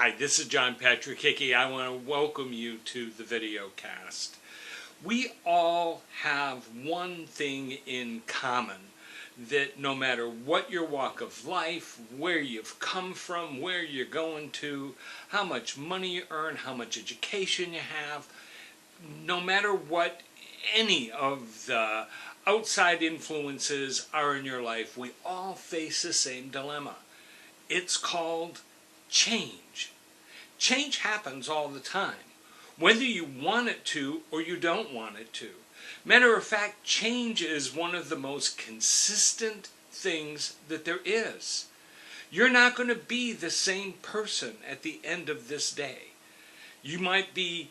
Hi, this is John Patrick Hickey. I want to welcome you to the video cast. We all have one thing in common, that no matter what your walk of life, where you've come from, where you're going to, how much money you earn, how much education you have, no matter what any of the outside influences are in your life, we all face the same dilemma. It's called change. Change happens all the time, whether you want it to or you don't want it to. Matter of fact, change is one of the most consistent things that there is. You're not going to be the same person at the end of this day. You might be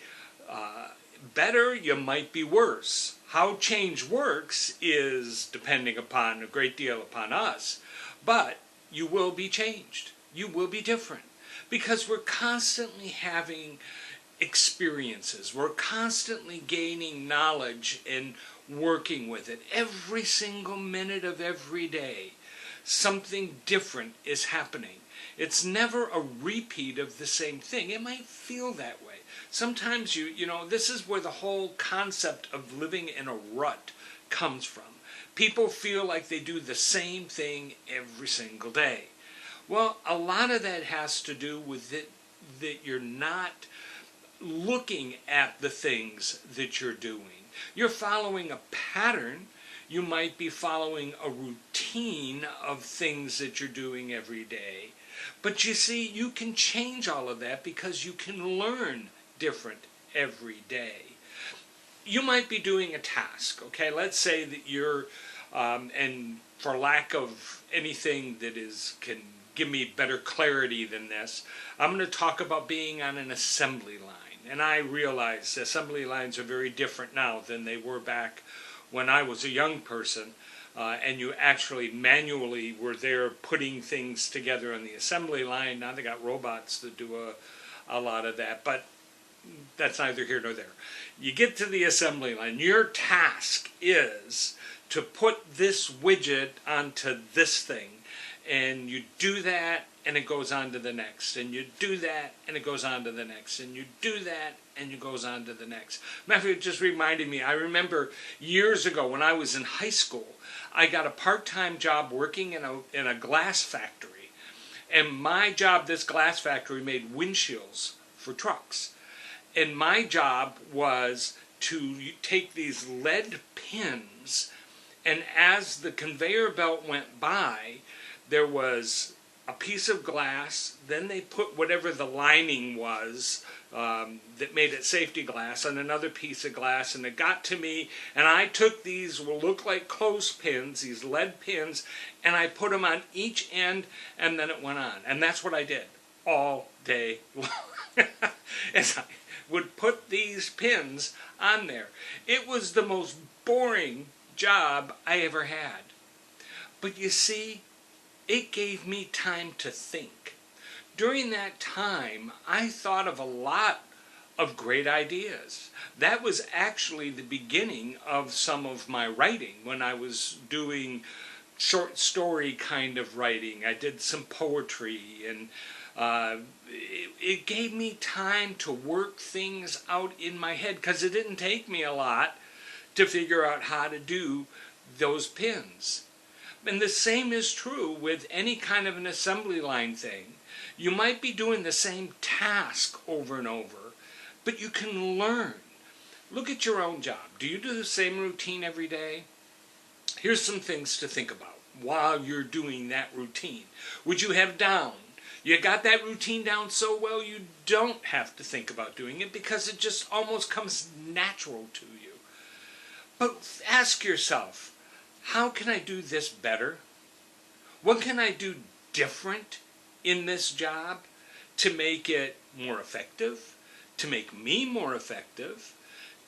better, you might be worse. How change works is depending upon a great deal upon us, but you will be changed. You will be different because we're constantly having experiences. We're constantly gaining knowledge and working with it. Every single minute of every day, something different is happening. It's never a repeat of the same thing. It might feel that way. Sometimes this is where the whole concept of living in a rut comes from. People feel like they do the same thing every single day. Well, a lot of that has to do with it, that you're not looking at the things that you're doing. You're following a pattern. You might be following a routine of things that you're doing every day. But you see, you can change all of that because you can learn different every day. You might be doing a task, okay? Let's say that you're, and for lack of anything that can give me better clarity than this, I'm going to talk about being on an assembly line. And I realize assembly lines are very different now than they were back when I was a young person, and you actually manually were there putting things together on the assembly line. Now they got robots that do a lot of that, but that's neither here nor there. You get to the assembly line. Your task is to put this widget onto this thing, and you do that, and it goes on to the next, and you do that, and it goes on to the next, and you do that, and it goes on to the next. Matter of fact, it just reminded me, I remember years ago when I was in high school, I got a part-time job working in a glass factory, and my job, this glass factory made windshields for trucks, and my job was to take these lead pins, and as the conveyor belt went by, there was a piece of glass, then they put whatever the lining was that made it safety glass on another piece of glass, and it got to me, and I took these what look like clothespins, these lead pins, and I put them on each end, and then it went on. And that's what I did all day long. As I would put these pins on there. It was the most boring job I ever had. But you see, it gave me time to think. During that time, I thought of a lot of great ideas. That was actually the beginning of some of my writing when I was doing short story kind of writing. I did some poetry, and it gave me time to work things out in my head because it didn't take me a lot to figure out how to do those pins. And the same is true with any kind of an assembly line thing. You might be doing the same task over and over, but you can learn. Look at your own job. Do you do the same routine every day? Here's some things to think about while you're doing that routine. Would you have down? You got that routine down so well you don't have to think about doing it because it just almost comes natural to you. But ask yourself, how can I do this better? What can I do different in this job to make it more effective, to make me more effective,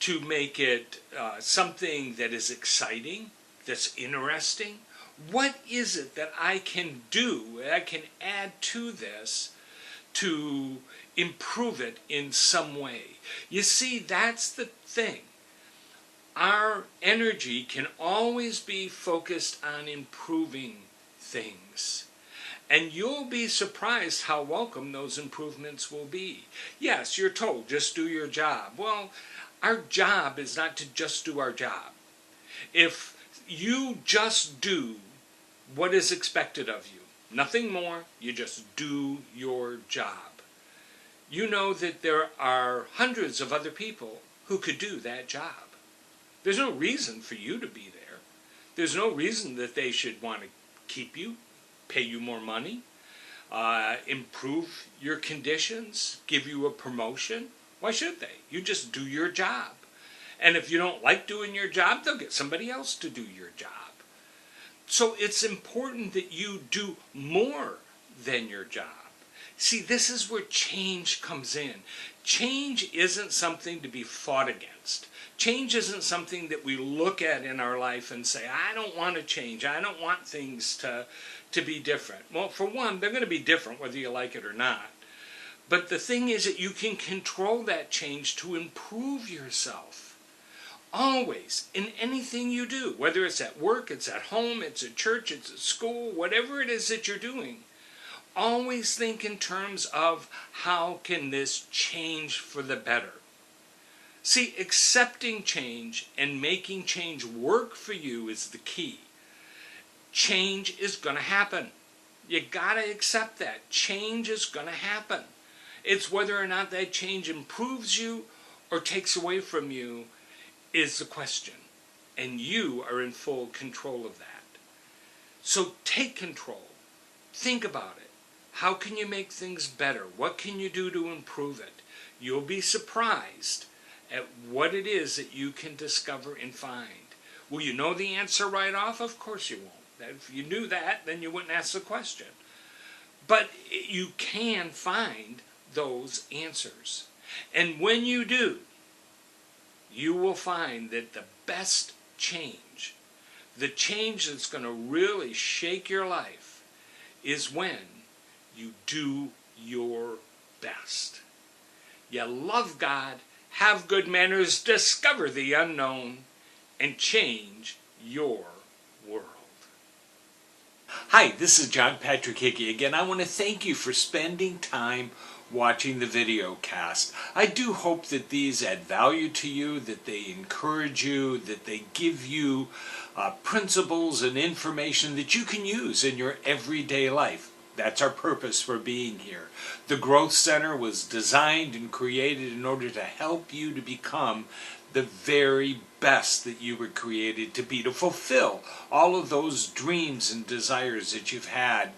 to make it something that is exciting, that's interesting? What is it that I can do, that I can add to this to improve it in some way? You see, that's the thing. Our energy can always be focused on improving things. And you'll be surprised how welcome those improvements will be. Yes, you're told, just do your job. Well, our job is not to just do our job. If you just do what is expected of you, nothing more, you just do your job. You know that there are hundreds of other people who could do that job. There's no reason for you to be there. There's no reason that they should want to keep you, pay you more money, improve your conditions, give you a promotion. Why should they? You just do your job. And if you don't like doing your job, they'll get somebody else to do your job. So it's important that you do more than your job. See, this is where change comes in. Change isn't something to be fought against. Change isn't something that we look at in our life and say, I don't want to change. I don't want things to be different. Well, for one, they're going to be different whether you like it or not. But the thing is that you can control that change to improve yourself. Always, in anything you do, whether it's at work, it's at home, it's at church, it's at school, whatever it is that you're doing, always think in terms of how can this change for the better. See, accepting change and making change work for you is the key. Change is going to happen. You got to accept that. Change is going to happen. It's whether or not that change improves you or takes away from you is the question. And you are in full control of that. So take control. Think about it. How can you make things better? What can you do to improve it? You'll be surprised at what it is that you can discover and find. Will you know the answer right off? Of course you won't. If you knew that, then you wouldn't ask the question. But you can find those answers. And when you do, you will find that the best change, the change that's going to really shake your life, is when you do your best. You love God, have good manners, discover the unknown, and change your world. Hi, this is John Patrick Hickey again. I want to thank you for spending time watching the video cast. I do hope that these add value to you, that they encourage you, that they give you principles and information that you can use in your everyday life. That's our purpose for being here. The Growth Center was designed and created in order to help you to become the very best that you were created to be, to fulfill all of those dreams and desires that you've had,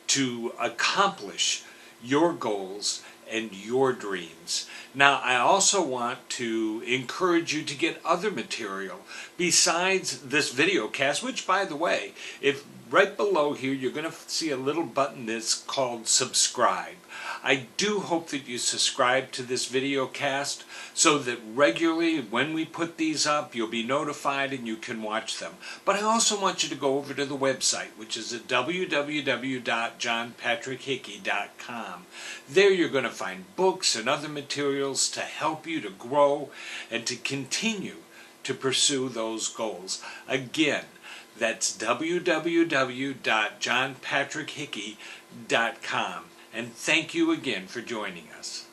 to accomplish your goals and your dreams. Now, I also want to encourage you to get other material besides this video cast, which, by the way, if right below here, you're going to see a little button that's called subscribe. I do hope that you subscribe to this video cast so that regularly when we put these up, you'll be notified and you can watch them. But I also want you to go over to the website, which is at www.johnpatrickhickey.com. There you're going to find books and other materials to help you to grow and to continue to pursue those goals. Again, that's www.johnpatrickhickey.com. And thank you again for joining us.